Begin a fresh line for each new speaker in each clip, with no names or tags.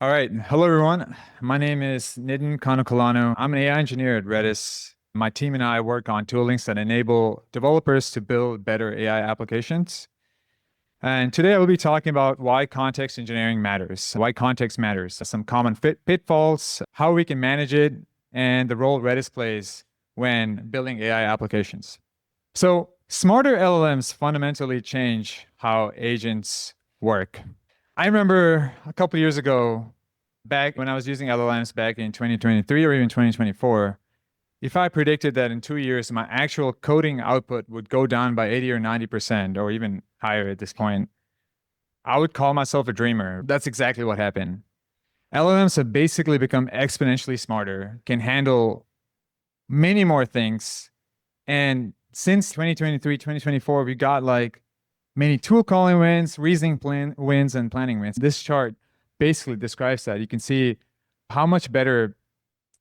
All right. Hello, everyone. My name is Nitin Kanukolanu. I'm an AI engineer at Redis. My team and I work on toolings that enable developers to build better AI applications. And today I will be talking about why context engineering matters, why context matters, some common pitfalls, how we can manage it, and the role Redis plays when building AI applications. So, smarter LLMs fundamentally change how agents work. I remember a couple years ago, back when I was using LLMs back in 2023 or even 2024, if I predicted that in 2 years my actual coding output would go down by 80 or 90%, or even higher at this point, I would call myself a dreamer. That's exactly what happened. LLMs have basically become exponentially smarter, can handle many more things. And since 2023, 2024, we got like many tool calling wins, reasoning wins, and planning wins. This chart basically describes that. You can see how much better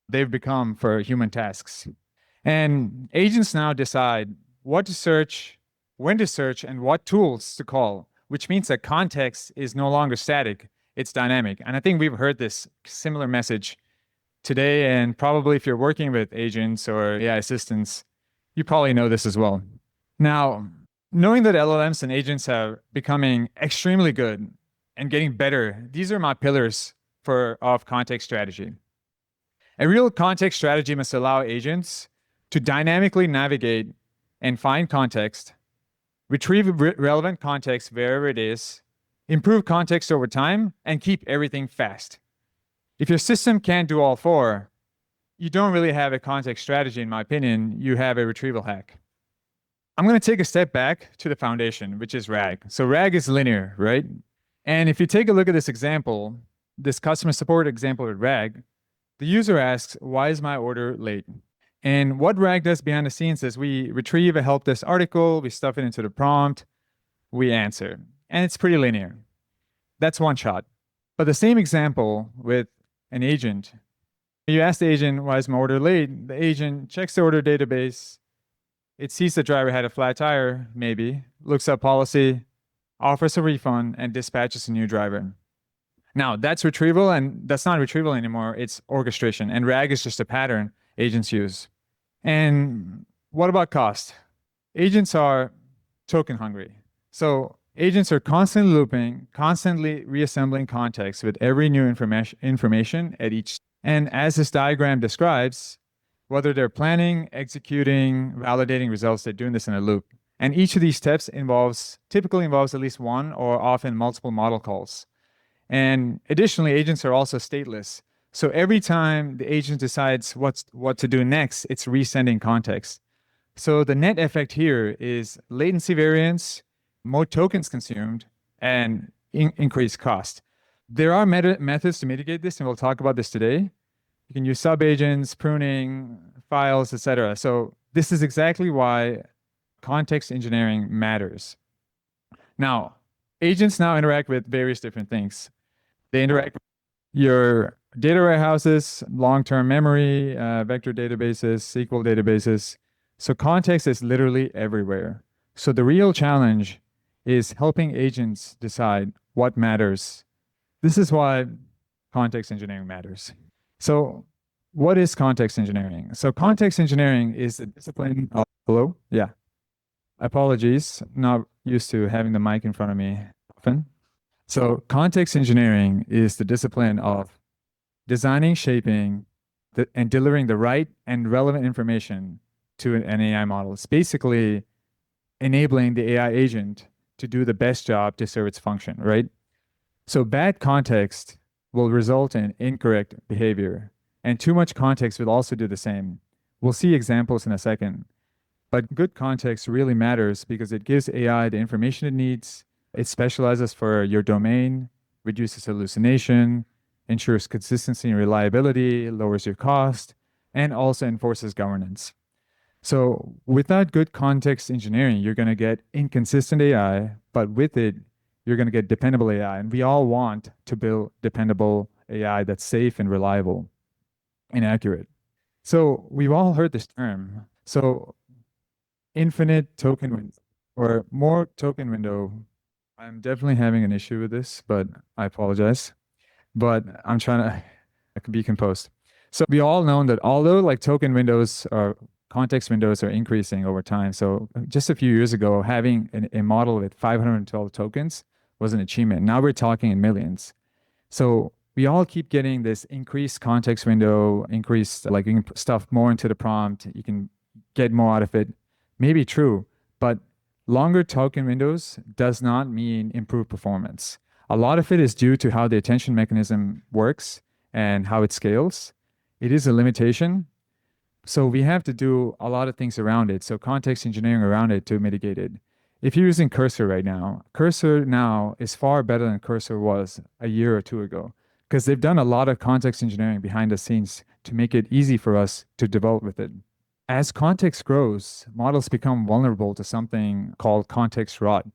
they've become for human tasks. And agents now decide what to search, when to search, and what tools to call, which means that context is no longer static, it's dynamic. And I think we've heard this similar message today, and probably if you're working with agents or AI assistants, you probably know this as well. Now, knowing that LLMs and agents are becoming extremely good and getting better, these are my pillars of context strategy. A real context strategy must allow agents to dynamically navigate and find context, retrieve relevant context wherever it is, improve context over time, and keep everything fast. If your system can't do all four, you don't really have a context strategy, in my opinion. You have a retrieval hack. I'm going to take a step back to the foundation, which is RAG. So RAG is linear, right? And if you take a look at this example, this customer support example with RAG, the user asks, why is my order late? And what RAG does behind the scenes is we retrieve a help desk article, we stuff it into the prompt, we answer. And it's pretty linear. That's one shot. But the same example with an agent, you ask the agent, why is my order late? The agent checks the order database. It sees the driver had a flat tire, maybe, looks up policy, offers a refund, and dispatches a new driver. Now, that's retrieval, and that's not retrieval anymore. It's orchestration. And RAG is just a pattern agents use. And what about cost? Agents are token hungry. So agents are constantly looping, constantly reassembling context with every new information at each. And as this diagram describes, whether they're planning, executing, validating results, they're doing this in a loop. And each of these steps typically involves at least one or often multiple model calls. And additionally, agents are also stateless. So every time the agent decides what to do next, it's resending context. So the net effect here is latency variance, more tokens consumed, and increased cost. There are methods to mitigate this, and we'll talk about this today. You can use subagents, pruning, files, etc. So this is exactly why context engineering matters. Now, agents now interact with various different things. They interact with your data warehouses, long-term memory, vector databases, SQL databases. So context is literally everywhere. So the real challenge is helping agents decide what matters. This is why context engineering matters. So what is context engineering? So context engineering is the discipline of, hello? Yeah. Apologies, not used to having the mic in front of me often. So context engineering is the discipline of designing, shaping, and delivering the right and relevant information to an AI model. It's basically enabling the AI agent to do the best job to serve its function, right? So bad context will result in incorrect behavior, and too much context will also do the same. We'll see examples in a second. But good context really matters because it gives AI the information it needs. It specializes for your domain, reduces hallucination, ensures consistency and reliability, lowers your cost, and also enforces governance. So without good context engineering, you're going to get inconsistent AI, but with it, you're going to get dependable AI. And we all want to build dependable AI that's safe and reliable and accurate. So we've all heard this term. So infinite token window or more token window. I'm definitely having an issue with this, but I apologize. but I'm trying to be composed. So we all know that although like token windows or context windows are increasing over time. So just a few years ago, having a model with 512 tokens was an achievement. Now we're talking in millions. So we all keep getting this increased context window, increased, like you can put stuff more into the prompt, you can get more out of it. Maybe true, but longer token windows does not mean improved performance. A lot of it is due to how the attention mechanism works and how it scales. It is a limitation. So we have to do a lot of things around it. So context engineering around it to mitigate it. If you're using Cursor right now, Cursor now is far better than Cursor was a year or two ago because they've done a lot of context engineering behind the scenes to make it easy for us to develop with it. As context grows, models become vulnerable to something called context rot,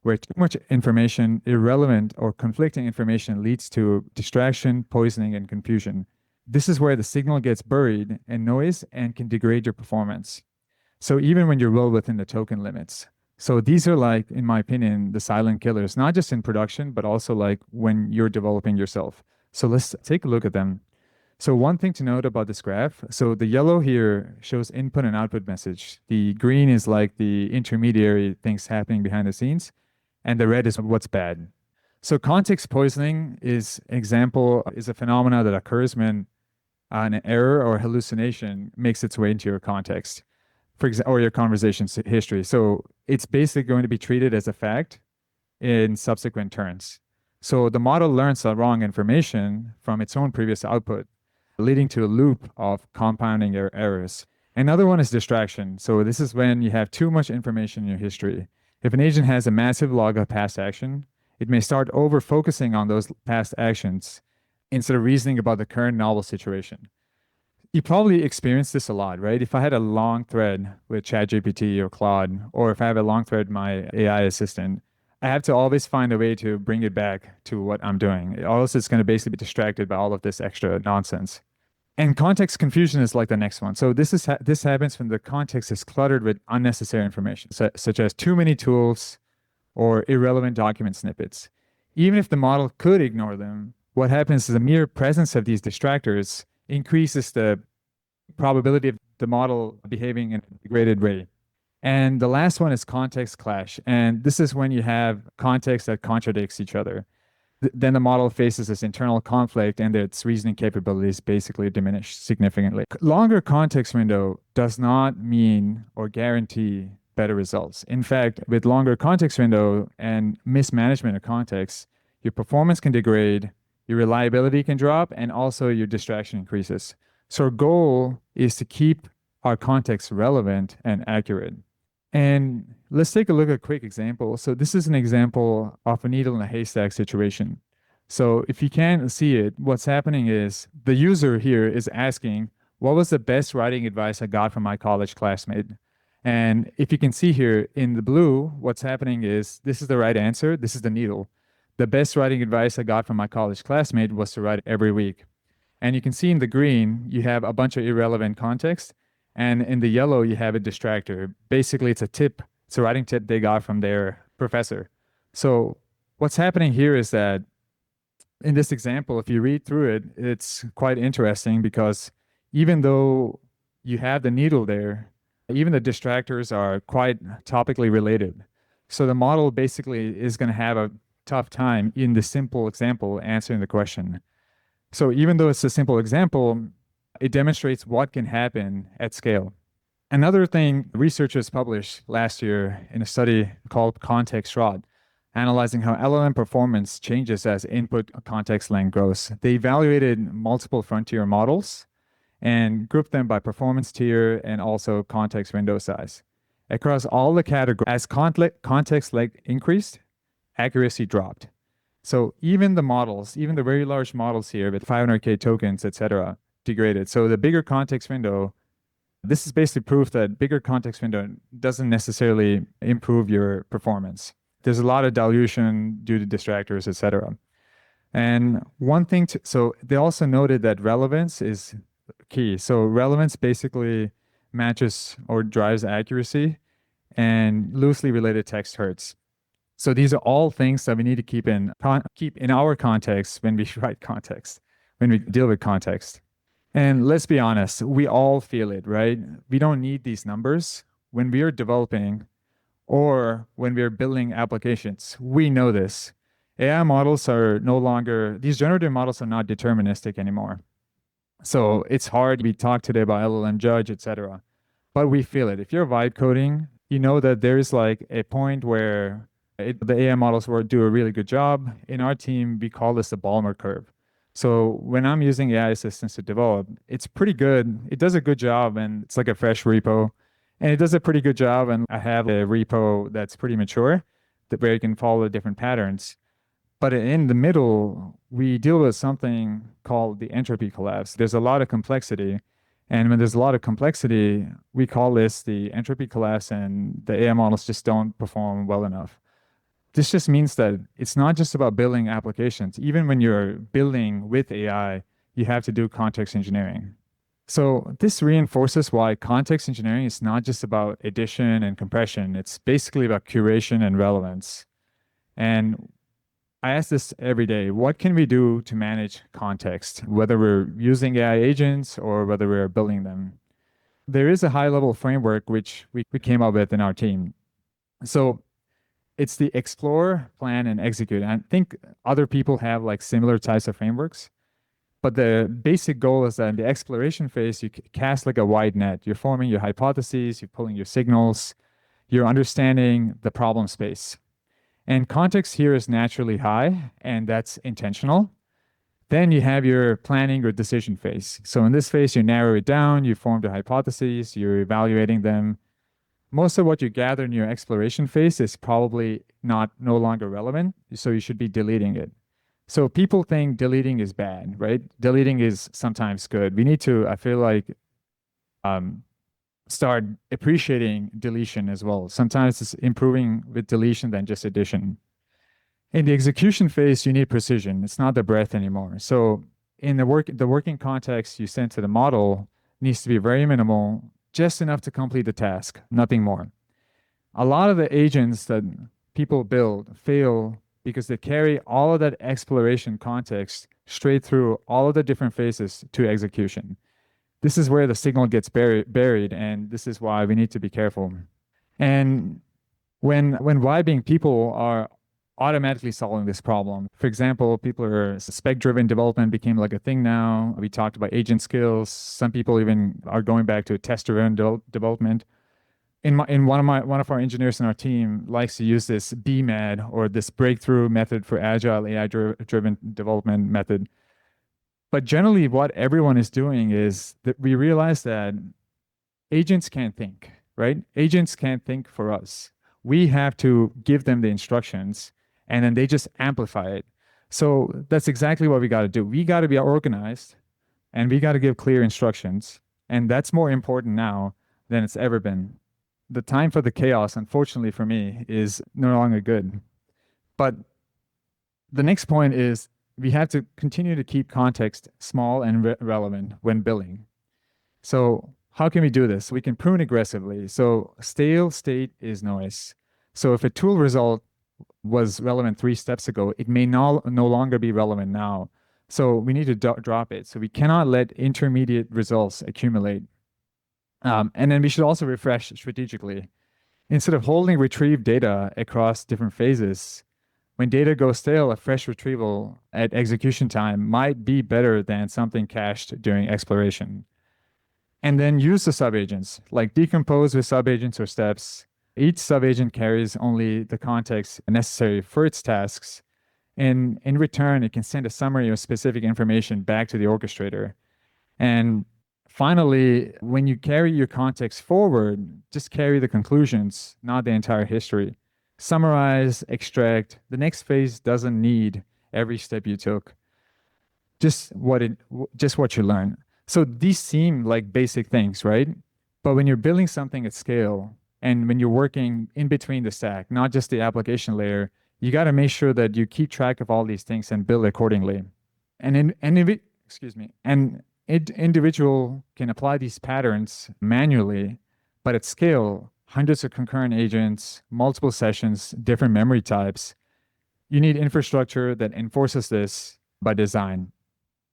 where too much information, irrelevant or conflicting information leads to distraction, poisoning, and confusion. This is where the signal gets buried in noise and can degrade your performance. So even when you're well within the token limits. So these are like, in my opinion, the silent killers, not just in production, but also like when you're developing yourself. So let's take a look at them. So one thing to note about this graph, so the yellow here shows input and output message. The green is like the intermediary things happening behind the scenes, and the red is what's bad. So context poisoning is a phenomena that occurs when an error or hallucination makes its way into your context, for example, or your conversation history. So it's basically going to be treated as a fact in subsequent turns. So the model learns the wrong information from its own previous output, leading to a loop of compounding errors. Another one is distraction. So this is when you have too much information in your history. If an agent has a massive log of past action, it may start over focusing on those past actions instead of reasoning about the current novel situation. You probably experienced this a lot, right? If I had a long thread with ChatGPT or Claude, or if I have a long thread with my AI assistant, I have to always find a way to bring it back to what I'm doing. Or else it's going to basically be distracted by all of this extra nonsense. And context confusion is like the next one. So this happens when the context is cluttered with unnecessary information, such as too many tools or irrelevant document snippets. Even if the model could ignore them, what happens is the mere presence of these distractors increases the probability of the model behaving in a degraded way. And the last one is context clash. And this is when you have context that contradicts each other. Then the model faces this internal conflict and its reasoning capabilities basically diminish significantly. Longer context window does not mean or guarantee better results. In fact, with longer context window and mismanagement of context, your performance can degrade, your reliability can drop, and also your distraction increases. So our goal is to keep our context relevant and accurate. And let's take a look at a quick example. So this is an example of a needle in a haystack situation. So if you can't see it, what's happening is the user here is asking, what was the best writing advice I got from my college classmate? And if you can see here in the blue, what's happening is this is the right answer. This is the needle. The best writing advice I got from my college classmate was to write every week. And you can see in the green, you have a bunch of irrelevant context. And in the yellow, you have a distractor. Basically, it's a tip. It's a writing tip they got from their professor. So what's happening here is that in this example, if you read through it, it's quite interesting because even though you have the needle there, even the distractors are quite topically related. So the model basically is going to have a tough time in the simple example answering the question. So even though it's a simple example, it demonstrates what can happen at scale. Another thing researchers published last year in a study called Context Rot, analyzing how LLM performance changes as input context length grows. They evaluated multiple frontier models and grouped them by performance tier and also context window size. Across all the categories, as context length increased, accuracy dropped. So even the models, even the very large models here with 500K tokens, etc., degraded. So the bigger context window, this is basically proof that bigger context window doesn't necessarily improve your performance. There's a lot of dilution due to distractors, etc. And one thing, so they also noted that relevance is key. So relevance basically matches or drives accuracy, and loosely related text hurts. So these are all things that we need to keep in our context when we write context, when we deal with context. And let's be honest, we all feel it, right? We don't need these numbers when we are developing or when we're building applications. We know this. AI models are no longer, these generative models are not deterministic anymore. So it's hard. We talked today about LLM Judge, etc. But we feel it. If you're vibe coding, you know that there's like a point where the AI models will do a really good job. In our team, we call this the Balmer curve. So when I'm using AI assistants to develop, it's pretty good. It does a good job, and it's like a fresh repo. And it does a pretty good job, and I have a repo that's pretty mature where you can follow the different patterns. But in the middle, we deal with something called the entropy collapse. There's a lot of complexity. And when there's a lot of complexity, we call this the entropy collapse, and the AI models just don't perform well enough. This just means that it's not just about building applications. Even when you're building with AI, you have to do context engineering. So this reinforces why context engineering is not just about addition and compression. It's basically about curation and relevance. And I ask this every day, what can we do to manage context, whether we're using AI agents or whether we're building them? There is a high-level framework which we came up with in our team. So it's the explore, plan, and execute. And I think other people have like similar types of frameworks. But the basic goal is that in the exploration phase, you cast like a wide net. You're forming your hypotheses, you're pulling your signals, you're understanding the problem space. And context here is naturally high, and that's intentional. Then you have your planning or decision phase. So in this phase, you narrow it down, you form the hypotheses, you're evaluating them. Most of what you gather in your exploration phase is probably no longer relevant, so you should be deleting it. So people think deleting is bad, right? Deleting is sometimes good. We need to, I feel like, start appreciating deletion as well. Sometimes it's improving with deletion than just addition. In the execution phase, you need precision. It's not the breadth anymore. So in the working context you send to the model needs to be very minimal, just enough to complete the task, nothing more. A lot of the agents that people build fail because they carry all of that exploration context straight through all of the different phases to execution. This is where the signal gets buried, and this is why we need to be careful. And when vibing, people are automatically solving this problem. For example, people are spec-driven development became like a thing now. We talked about agent skills. Some people even are going back to test-driven development. One of our engineers in our team likes to use this BMAD, or this breakthrough method for agile AI-driven development method. But generally, what everyone is doing is that we realize that agents can't think, right? Agents can't think for us. We have to give them the instructions, and then they just amplify it. So that's exactly what we got to do. We got to be organized, and we got to give clear instructions. And that's more important now than it's ever been. The time for the chaos, unfortunately for me, is no longer good. But the next point is we have to continue to keep context small and relevant when building. So how can we do this? We can prune aggressively. So stale state is noise. So if a tool result was relevant 3 steps ago, it may no longer be relevant now. So we need to drop it. So we cannot let intermediate results accumulate. And then we should also refresh strategically. Instead of holding retrieved data across different phases, when data goes stale, a fresh retrieval at execution time might be better than something cached during exploration. And then use the subagents, like decompose with subagents or steps. Each subagent carries only the context necessary for its tasks. And in return, it can send a summary of specific information back to the orchestrator. And finally, when you carry your context forward, just carry the conclusions, not the entire history. Summarize, extract. The next phase doesn't need every step you took. Just what you learn. So these seem like basic things, right? But when you're building something at scale, and when you're working in between the stack, not just the application layer, you got to make sure that you keep track of all these things and build accordingly. And individual can apply these patterns manually, but at scale, hundreds of concurrent agents, multiple sessions, different memory types. You need infrastructure that enforces this by design.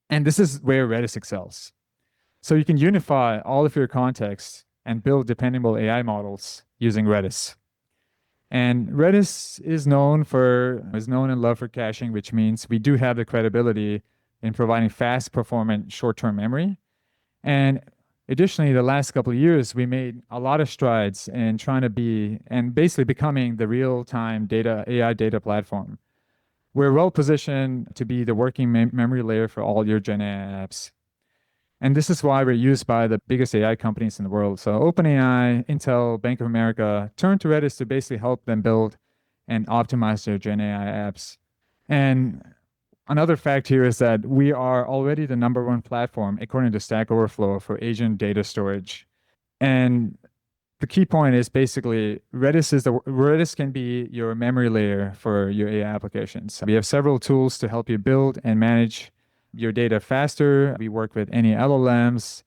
And this is where Redis excels. So you can unify all of your contexts and build dependable AI models using Redis. And Redis is known and loved for caching, which means we do have the credibility in providing fast, performant, short-term memory. And additionally, the last couple of years, we made a lot of strides in trying to be and basically becoming the real-time AI data platform. We're well positioned to be the working memory layer for all your Gen AI apps. And this is why we're used by the biggest AI companies in the world. So OpenAI, Intel, Bank of America turn to Redis to basically help them build and optimize their Gen AI apps. And another fact here is that we are already the #1 platform, according to Stack Overflow, for agent data storage. And the key point is basically Redis can be your memory layer for your AI applications. We have several tools to help you build and manage your data faster. We work with any LLMs,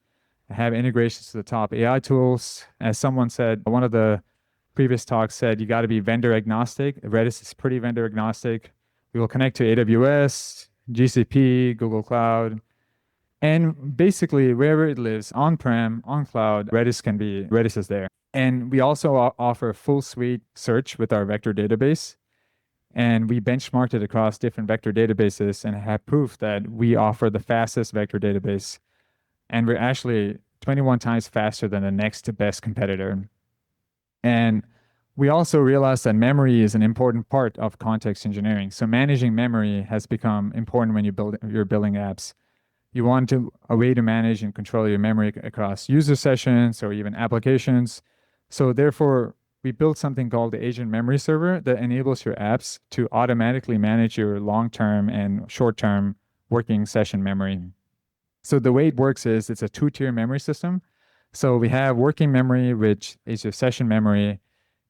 have integrations to the top AI tools. As someone said, one of the previous talks said, you got to be vendor agnostic. Redis is pretty vendor agnostic. We will connect to AWS, GCP, Google Cloud, and basically wherever it lives, on-prem, on cloud, Redis is there. And we also offer full suite search with our vector database. And we benchmarked it across different vector databases and have proof that we offer the fastest vector database. And we're actually 21 times faster than the next best competitor. And we also realized that memory is an important part of context engineering. So managing memory has become important when you're building apps. You want a way to manage and control your memory across user sessions or even applications. So therefore, we built something called the Agent Memory Server that enables your apps to automatically manage your long-term and short-term working session memory. So the way it works is it's a two-tier memory system. So we have working memory, which is your session memory.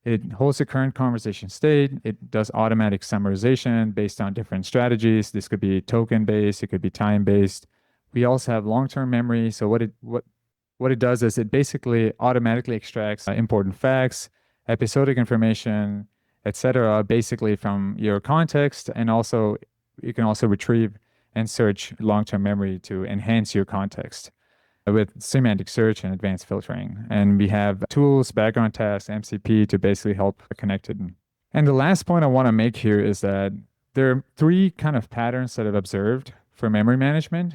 It holds the current conversation state. It does automatic summarization based on different strategies. This could be token-based. It could be time-based. We also have long-term memory. So what it does is it basically automatically extracts important facts, episodic information, etc., basically from your context, and also you can also retrieve and search long-term memory to enhance your context with semantic search and advanced filtering. And we have tools, background tasks, MCP to basically help connect it. And the last point I want to make here is that there are 3 kind of patterns that I've observed for memory management.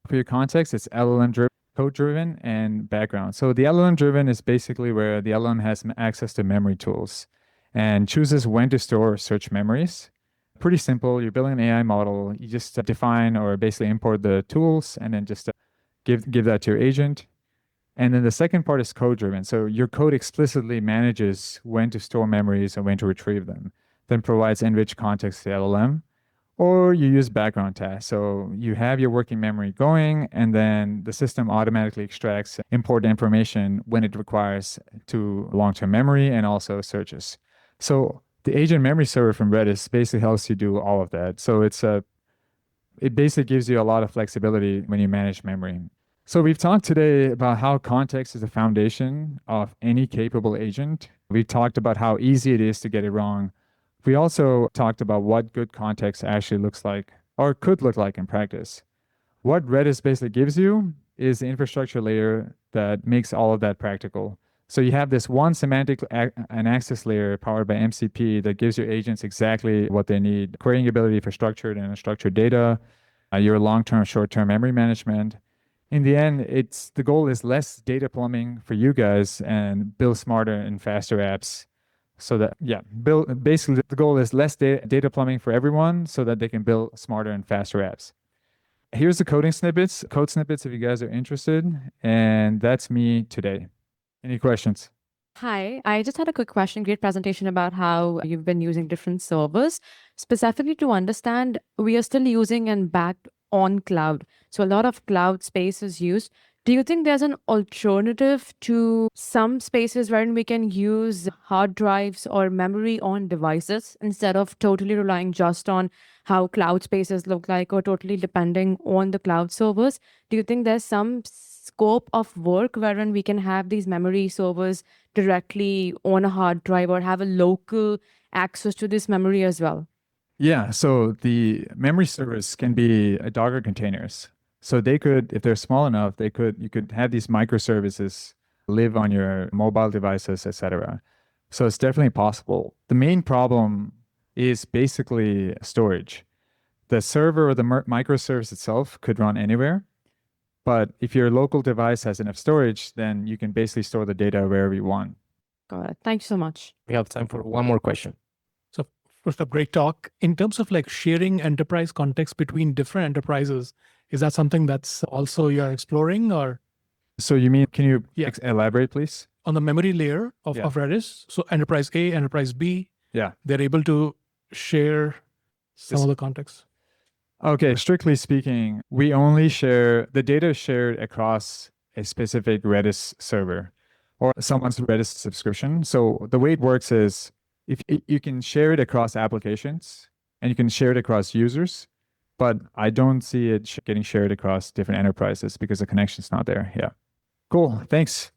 For your context, it's LLM-driven, code-driven, and background. So the LLM-driven is basically where the LLM has access to memory tools and chooses when to store or search memories. Pretty simple. You're building an AI model. You just define or basically import the tools and then just give that to your agent. And then the second part is code-driven. So your code explicitly manages when to store memories and when to retrieve them, then provides enriched context to the LLM. Or you use background tasks. So you have your working memory going, and then the system automatically extracts important information when it requires to long-term memory and also searches. So the agent memory server from Redis basically helps you do all of that. So it basically gives you a lot of flexibility when you manage memory. So we've talked today about how context is the foundation of any capable agent. We've talked about how easy it is to get it wrong. We also talked about what good context actually looks like or could look like in practice. What Redis basically gives you is the infrastructure layer that makes all of that practical. So you have this one semantic and access layer powered by MCP that gives your agents exactly what they need: querying ability for structured and unstructured data, your long-term, short-term memory management. In the end, the goal is less data plumbing for you guys and build smarter and faster apps. So that, basically the goal is less data plumbing for everyone so that they can build smarter and faster apps. Here's the code snippets if you guys are interested. And that's me today. Any questions?
Hi, I just had a quick question. Great presentation about how you've been using different servers. Specifically to understand, we are still using and backed on cloud. So a lot of cloud space is used. Do you think there's an alternative to some spaces wherein we can use hard drives or memory on devices instead of totally relying just on how cloud spaces look like or totally depending on the cloud servers? Do you think there's some scope of work wherein we can have these memory servers directly on a hard drive or have a local access to this memory as well?
Yeah, so the memory servers can be Docker containers. So they could, if they're small enough, you could have these microservices live on your mobile devices, etc. So it's definitely possible. The main problem is basically storage. The server or the microservice itself could run anywhere, but if your local device has enough storage, then you can basically store the data wherever you want.
Got it. Thank you so much.
We have time for one more question.
So first up, great talk. In terms of like sharing enterprise context between different enterprises, is that something that's also you're exploring, or
So you mean, can you
Yeah.
elaborate, please?
on the memory layer of,
Yeah.
of Redis? So enterprise A, enterprise B,
Yeah.
they're able to share some
This-
of the context.
Okay, strictly speaking, we only share the data is shared across a specific Redis server or someone's Redis subscription. So the way it works is if you can share it across applications and you can share it across users, but I don't see it getting shared across different enterprises because the connection's not there. Yeah. Cool. Thanks.